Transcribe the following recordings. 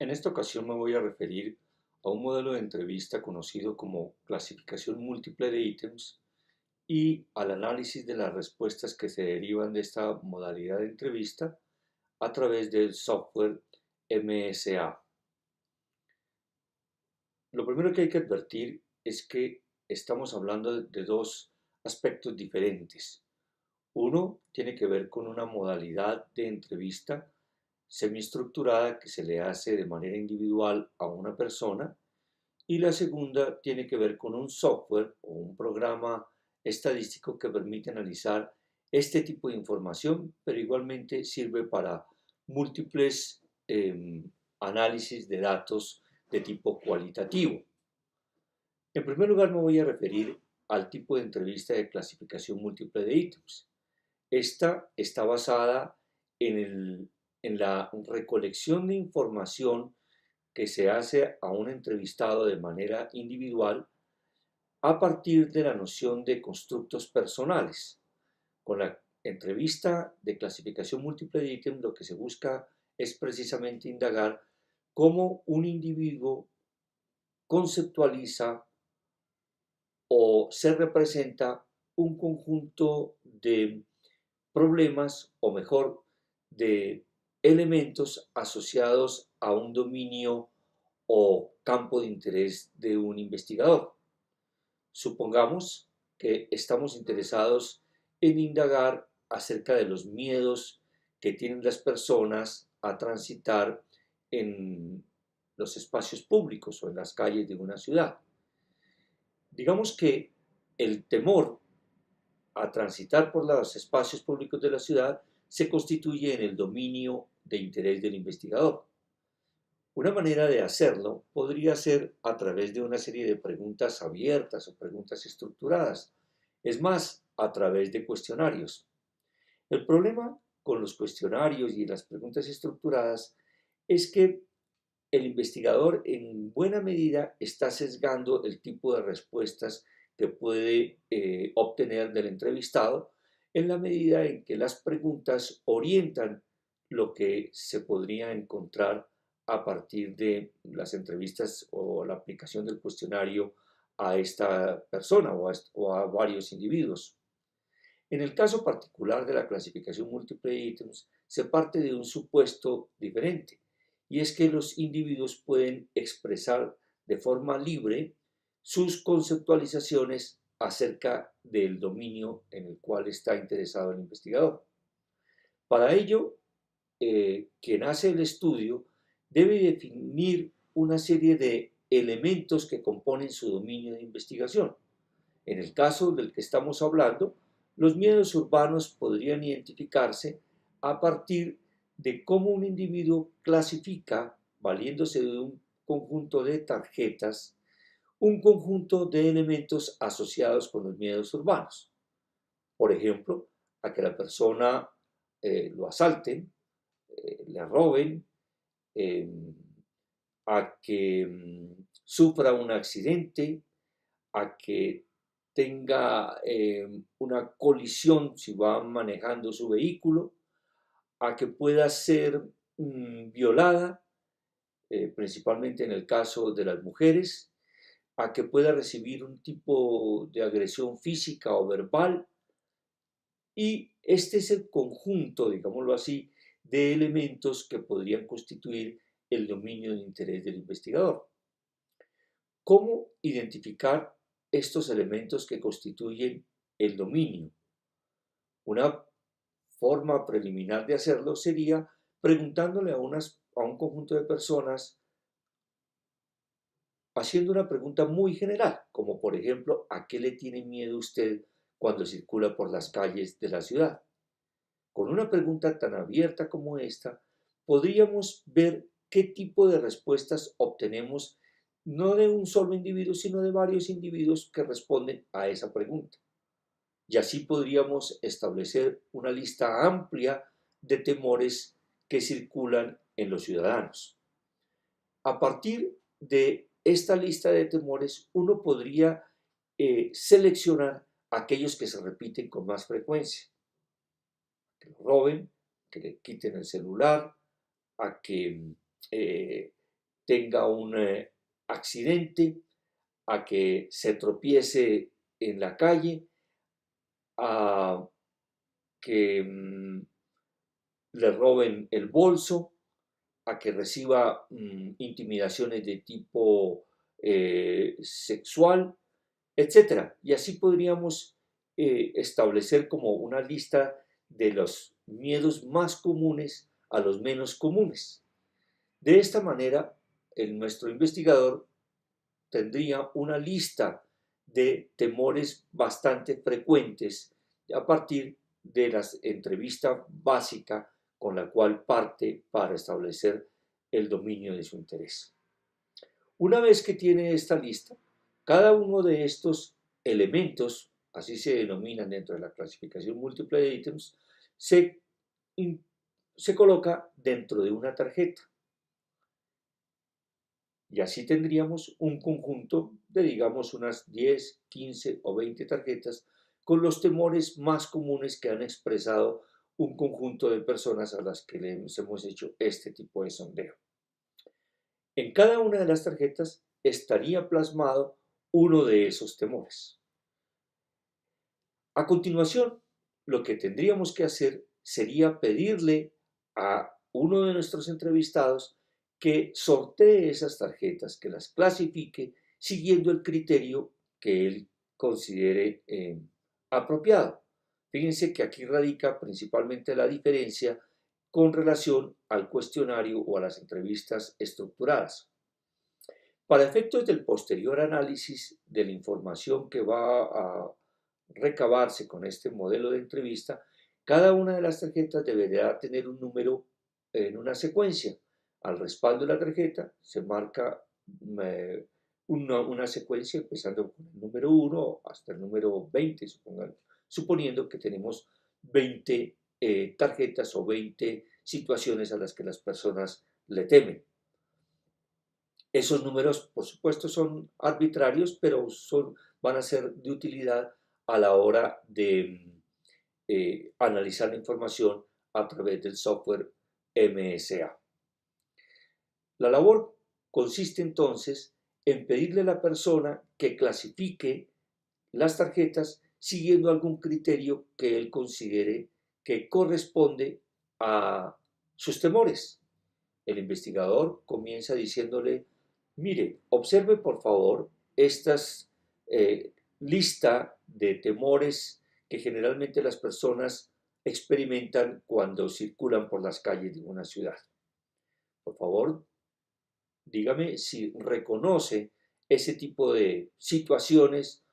En esta ocasión me voy a referir a un modelo de entrevista conocido como clasificación múltiple de ítems y al análisis de las respuestas que se derivan de esta modalidad de entrevista a través del software MSA. Lo primero que hay que advertir es que estamos hablando de dos aspectos diferentes. Uno tiene que ver con una modalidad de entrevista semiestructurada que se le hace de manera individual a una persona, y la segunda tiene que ver con un software o un programa estadístico que permite analizar este tipo de información, pero igualmente sirve para múltiples análisis de datos de tipo cualitativo. En primer lugar, me voy a referir al tipo de entrevista de clasificación múltiple de ítems. Esta está basada en la recolección de información que se hace a un entrevistado de manera individual a partir de la noción de constructos personales. Con la entrevista de clasificación múltiple de ítems, lo que se busca es precisamente indagar cómo un individuo conceptualiza o se representa un conjunto de problemas, o mejor, de elementos asociados a un dominio o campo de interés de un investigador. Supongamos que estamos interesados en indagar acerca de los miedos que tienen las personas a transitar en los espacios públicos o en las calles de una ciudad. Digamos que el temor a transitar por los espacios públicos de la ciudad se constituye en el dominio de interés del investigador. Una manera de hacerlo podría ser a través de una serie de preguntas abiertas o preguntas estructuradas, es más, a través de cuestionarios. El problema con los cuestionarios y las preguntas estructuradas es que el investigador en buena medida está sesgando el tipo de respuestas que puede obtener del entrevistado, en la medida en que las preguntas orientan lo que se podría encontrar a partir de las entrevistas o la aplicación del cuestionario a esta persona o a varios individuos. En el caso particular de la clasificación múltiple de ítems, se parte de un supuesto diferente, y es que los individuos pueden expresar de forma libre sus conceptualizaciones acerca del dominio en el cual está interesado el investigador. Para ello, quien hace el estudio debe definir una serie de elementos que componen su dominio de investigación. En el caso del que estamos hablando, los miedos urbanos podrían identificarse a partir de cómo un individuo clasifica, valiéndose de un conjunto de tarjetas, un conjunto de elementos asociados con los miedos urbanos. Por ejemplo, a que la persona lo asalten, le roben, eh, a que sufra un accidente, a que tenga una colisión si va manejando su vehículo, a que pueda ser violada, principalmente en el caso de las mujeres, a que pueda recibir un tipo de agresión física o verbal. Y este es el conjunto, digámoslo así, de elementos que podrían constituir el dominio de interés del investigador. ¿Cómo identificar estos elementos que constituyen el dominio? Una forma preliminar de hacerlo sería preguntándole a un conjunto de personas, haciendo una pregunta muy general, como por ejemplo, ¿a qué le tiene miedo usted cuando circula por las calles de la ciudad? Con una pregunta tan abierta como esta, podríamos ver qué tipo de respuestas obtenemos, no de un solo individuo, sino de varios individuos que responden a esa pregunta. Y así podríamos establecer una lista amplia de temores que circulan en los ciudadanos. A partir de esta lista de temores, uno podría seleccionar aquellos que se repiten con más frecuencia: que lo roben, que le quiten el celular, a que tenga un accidente, a que se tropiece en la calle, a que le roben el bolso, a que reciba intimidaciones de tipo sexual, etcétera. Y así podríamos establecer como una lista de los miedos más comunes a los menos comunes. De esta manera, nuestro investigador tendría una lista de temores bastante frecuentes a partir de la entrevista básica con la cual parte para establecer el dominio de su interés. Una vez que tiene esta lista, cada uno de estos elementos, así se denominan dentro de la clasificación múltiple de ítems, se coloca dentro de una tarjeta. Y así tendríamos un conjunto de, digamos, unas 10, 15 o 20 tarjetas con los temores más comunes que han expresado un conjunto de personas a las que les hemos hecho este tipo de sondeo. En cada una de las tarjetas estaría plasmado uno de esos temores. A continuación, lo que tendríamos que hacer sería pedirle a uno de nuestros entrevistados que sortee esas tarjetas, que las clasifique siguiendo el criterio que él considere apropiado. Fíjense que aquí radica principalmente la diferencia con relación al cuestionario o a las entrevistas estructuradas. Para efectos del posterior análisis de la información que va a recabarse con este modelo de entrevista, cada una de las tarjetas deberá tener un número en una secuencia. Al respaldo de la tarjeta se marca una secuencia empezando con el número 1 hasta el número 20, suponiendo que tenemos 20 tarjetas o 20 situaciones a las que las personas le temen. Esos números, por supuesto, son arbitrarios, pero van a ser de utilidad a la hora de analizar la información a través del software MSA. La labor consiste entonces en pedirle a la persona que clasifique las tarjetas siguiendo algún criterio que él considere que corresponde a sus temores. El investigador comienza diciéndole: mire, observe por favor estas lista de temores que generalmente las personas experimentan cuando circulan por las calles de una ciudad. Por favor, dígame si reconoce ese tipo de situaciones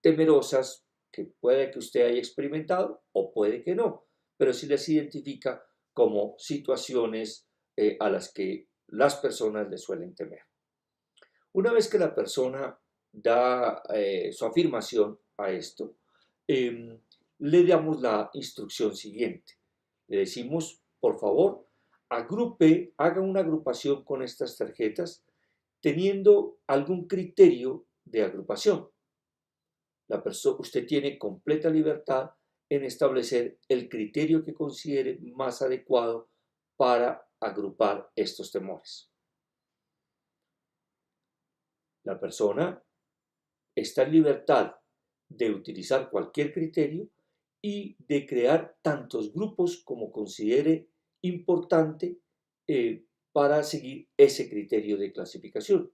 temerosas que puede que usted haya experimentado o puede que no, pero si las identifica como situaciones a las que las personas le suelen temer. Una vez que la persona da su afirmación a esto, le damos la instrucción siguiente. Le decimos, por favor, haga una agrupación con estas tarjetas teniendo algún criterio de agrupación. Usted tiene completa libertad en establecer el criterio que considere más adecuado para agrupar estos temores. La persona está en libertad de utilizar cualquier criterio y de crear tantos grupos como considere importante para seguir ese criterio de clasificación.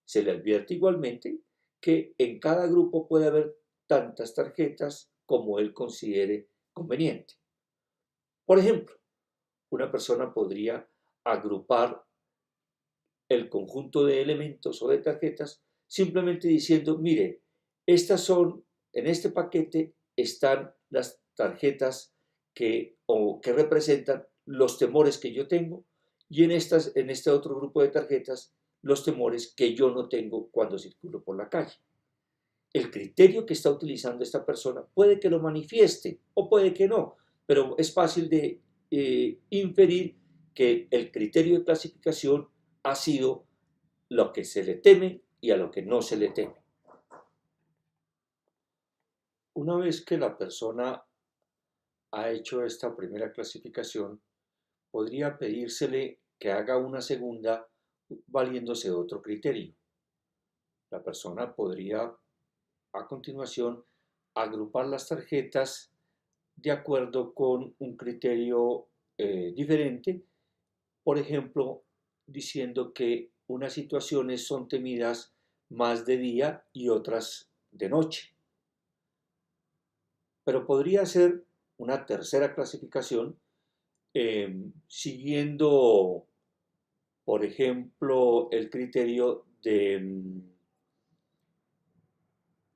Se le advierte igualmente que en cada grupo puede haber tantas tarjetas como él considere conveniente. Por ejemplo, una persona podría agrupar el conjunto de elementos o de tarjetas simplemente diciendo: mire, en este paquete están las tarjetas que representan los temores que yo tengo, y en este otro grupo de tarjetas los temores que yo no tengo cuando circulo por la calle. El criterio que está utilizando esta persona puede que lo manifieste o puede que no, pero es fácil de inferir que el criterio de clasificación ha sido lo que se le teme y a lo que no se le teme. Una vez que la persona ha hecho esta primera clasificación, podría pedírsele que haga una segunda valiéndose de otro criterio. La persona podría a continuación agrupar las tarjetas de acuerdo con un criterio diferente, por ejemplo, diciendo que unas situaciones son temidas más de día y otras de noche. Pero podría ser una tercera clasificación siguiendo, por ejemplo, el criterio de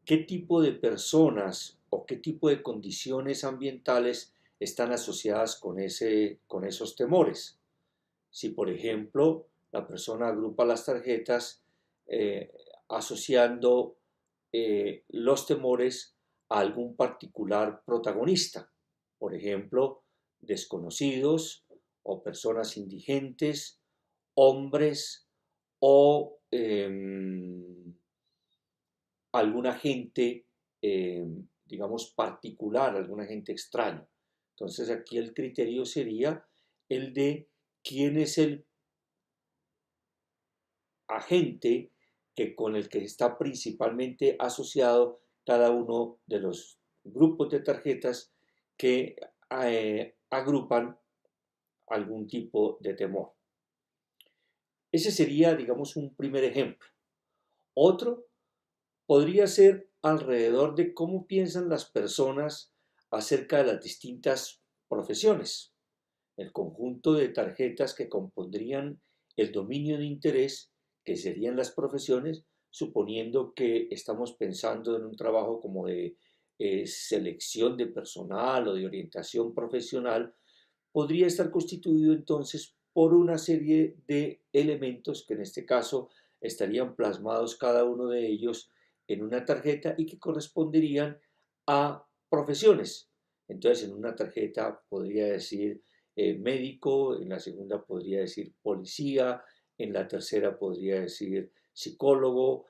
qué tipo de personas o qué tipo de condiciones ambientales están asociadas con esos temores. Si, por ejemplo, la persona agrupa las tarjetas eh, asociando los temores a algún particular protagonista, por ejemplo, desconocidos o personas indigentes, hombres o algún agente, digamos, particular, algún agente extraño. Entonces aquí el criterio sería el de quién es el agente con el que está principalmente asociado cada uno de los grupos de tarjetas que agrupan algún tipo de temor. Ese sería, digamos, un primer ejemplo. Otro podría ser alrededor de cómo piensan las personas acerca de las distintas profesiones. El conjunto de tarjetas que compondrían el dominio de interés, que serían las profesiones, suponiendo que estamos pensando en un trabajo como de selección de personal o de orientación profesional, podría estar constituido entonces por una serie de elementos que en este caso estarían plasmados cada uno de ellos en una tarjeta y que corresponderían a profesiones. Entonces en una tarjeta podría decir médico, en la segunda podría decir policía, en la tercera podría decir psicólogo,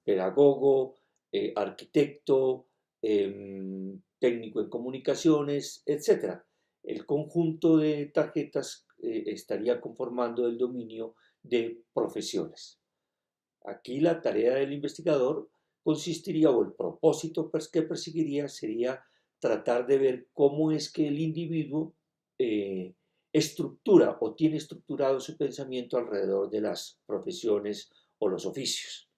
pedagogo, arquitecto, técnico en comunicaciones, etcétera. El conjunto de tarjetas estaría conformando el dominio de profesiones. Aquí la tarea del investigador consistiría, o el propósito que perseguiría sería tratar de ver cómo es que el individuo estructura o tiene estructurado su pensamiento alrededor de las profesiones o los oficios.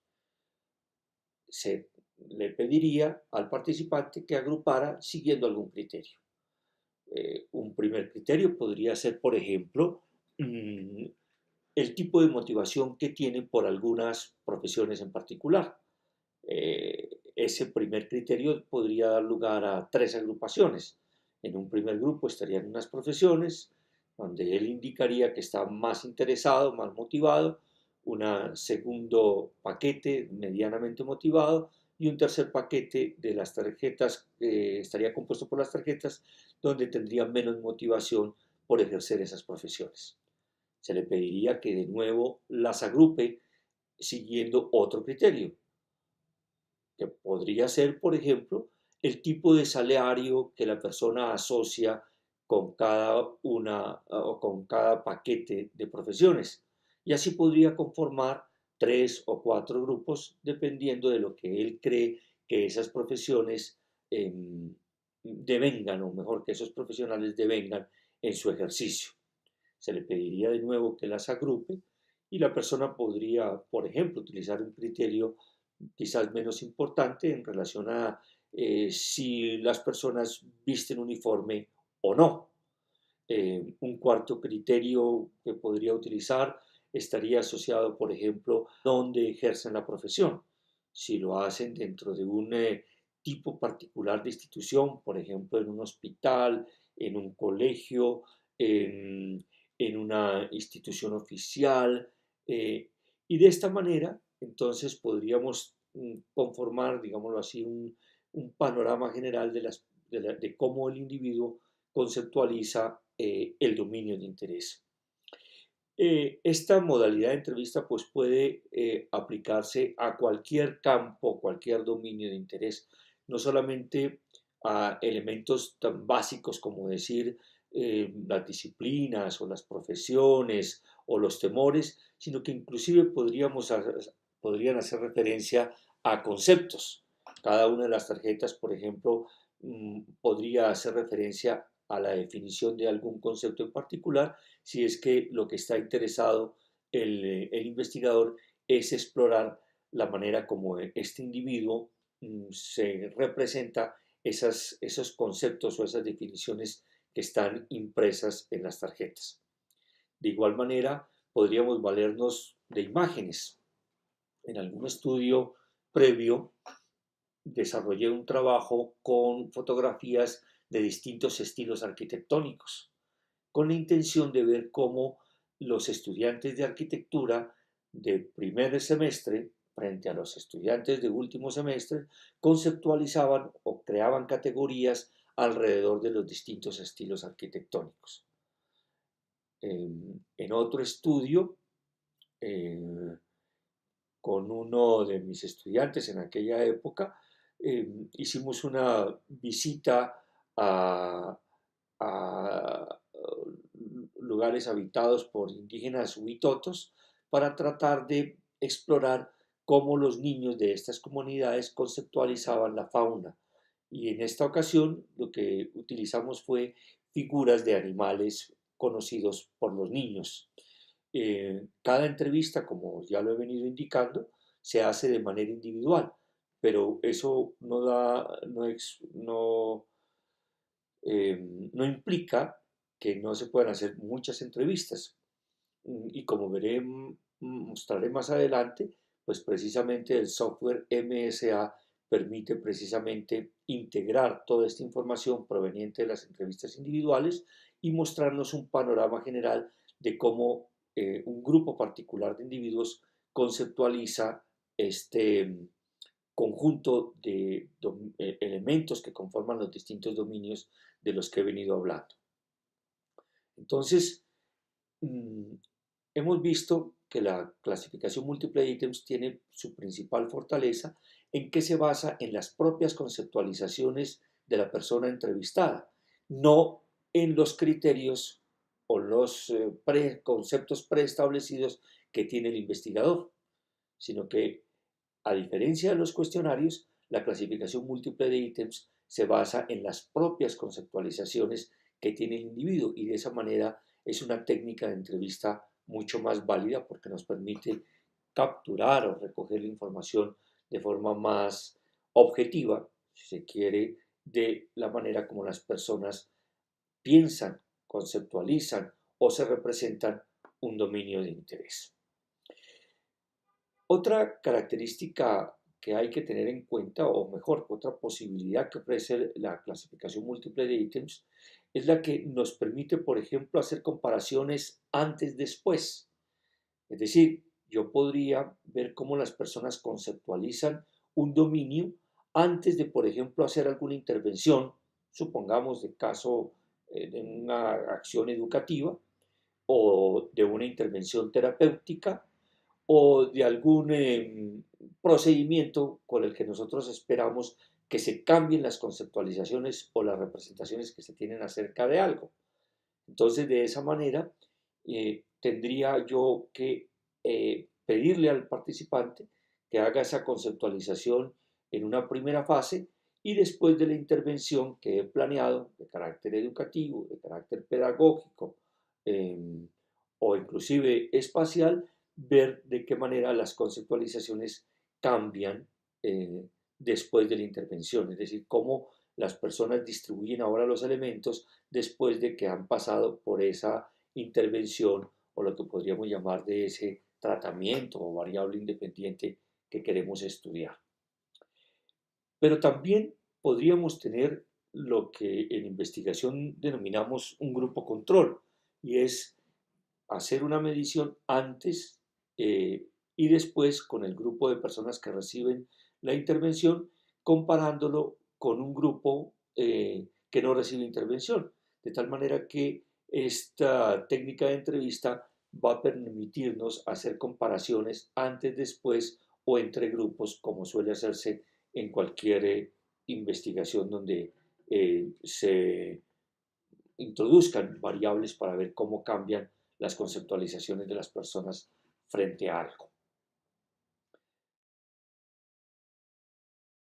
Se le pediría al participante que agrupara siguiendo algún criterio. Un primer criterio podría ser, por ejemplo, el tipo de motivación que tiene por algunas profesiones en particular. Ese primer criterio podría dar lugar a tres agrupaciones. En un primer grupo estarían unas profesiones donde él indicaría que está más interesado, más motivado, un segundo paquete medianamente motivado y un tercer paquete de las tarjetas estaría compuesto por las tarjetas donde tendría menos motivación por ejercer esas profesiones. Se le pediría que de nuevo las agrupe siguiendo otro criterio, que podría ser, por ejemplo, el tipo de salario que la persona asocia con cada una o con cada paquete de profesiones. Y así podría conformar tres o cuatro grupos dependiendo de lo que él cree que esas profesiones devengan, o mejor, que esos profesionales devengan en su ejercicio. Se le pediría de nuevo que las agrupe y la persona podría, por ejemplo, utilizar un criterio quizás menos importante en relación a si las personas visten uniforme o no. Un cuarto criterio que podría utilizar estaría asociado, por ejemplo, dónde ejercen la profesión. Si lo hacen dentro de un tipo particular de institución, por ejemplo, en un hospital, en un colegio, en una institución oficial. Y de esta manera, entonces, podríamos conformar, digámoslo así, un panorama general de cómo el individuo conceptualiza el dominio de interés. Esta modalidad de entrevista pues, puede aplicarse a cualquier campo, cualquier dominio de interés, no solamente a elementos tan básicos como decir las disciplinas o las profesiones o los temores, sino que inclusive podrían hacer referencia a conceptos. Cada una de las tarjetas, por ejemplo, podría hacer referencia a la definición de algún concepto en particular, si es que lo que está interesado el investigador es explorar la manera como este individuo se representa esos conceptos o esas definiciones que están impresas en las tarjetas. De igual manera, podríamos valernos de imágenes. En algún estudio previo desarrollé un trabajo con fotografías de distintos estilos arquitectónicos, con la intención de ver cómo los estudiantes de arquitectura de primer semestre frente a los estudiantes de último semestre conceptualizaban o creaban categorías alrededor de los distintos estilos arquitectónicos. En otro estudio, con uno de mis estudiantes en aquella época, hicimos una visita a, a lugares habitados por indígenas huitotos para tratar de explorar cómo los niños de estas comunidades conceptualizaban la fauna. Y en esta ocasión lo que utilizamos fue figuras de animales conocidos por los niños. Cada entrevista, como ya lo he venido indicando, se hace de manera individual, pero eso no implica que no se puedan hacer muchas entrevistas. Y como mostraré más adelante, pues precisamente el software MSA permite precisamente integrar toda esta información proveniente de las entrevistas individuales y mostrarnos un panorama general de cómo un grupo particular de individuos conceptualiza este conjunto de elementos que conforman los distintos dominios de los que he venido hablando. Entonces, hemos visto que la clasificación múltiple de ítems tiene su principal fortaleza en que se basa en las propias conceptualizaciones de la persona entrevistada, no en los criterios o los conceptos preestablecidos que tiene el investigador, sino que, a diferencia de los cuestionarios, la clasificación múltiple de ítems se basa en las propias conceptualizaciones que tiene el individuo y de esa manera es una técnica de entrevista mucho más válida porque nos permite capturar o recoger la información de forma más objetiva, si se quiere, de la manera como las personas piensan, conceptualizan o se representan un dominio de interés. Otra característica que hay que tener en cuenta, o mejor, otra posibilidad que ofrece la clasificación múltiple de ítems, es la que nos permite, por ejemplo, hacer comparaciones antes-después. Es decir, yo podría ver cómo las personas conceptualizan un dominio antes de, por ejemplo, hacer alguna intervención, supongamos de caso de una acción educativa o de una intervención terapéutica o de algún procedimiento con el que nosotros esperamos que se cambien las conceptualizaciones o las representaciones que se tienen acerca de algo. Entonces, de esa manera, tendría yo que pedirle al participante que haga esa conceptualización en una primera fase y después de la intervención que he planeado de carácter educativo, de carácter pedagógico o inclusive espacial, ver de qué manera las conceptualizaciones cambian después de la intervención, es decir, cómo las personas distribuyen ahora los elementos después de que han pasado por esa intervención o lo que podríamos llamar de ese tratamiento o variable independiente que queremos estudiar. Pero también podríamos tener lo que en investigación denominamos un grupo control, y es hacer una medición antes y después con el grupo de personas que reciben la intervención, comparándolo con un grupo que no recibe intervención, de tal manera que esta técnica de entrevista va a permitirnos hacer comparaciones antes, después o entre grupos, como suele hacerse en cualquier investigación donde se introduzcan variables para ver cómo cambian las conceptualizaciones de las personas frente a algo.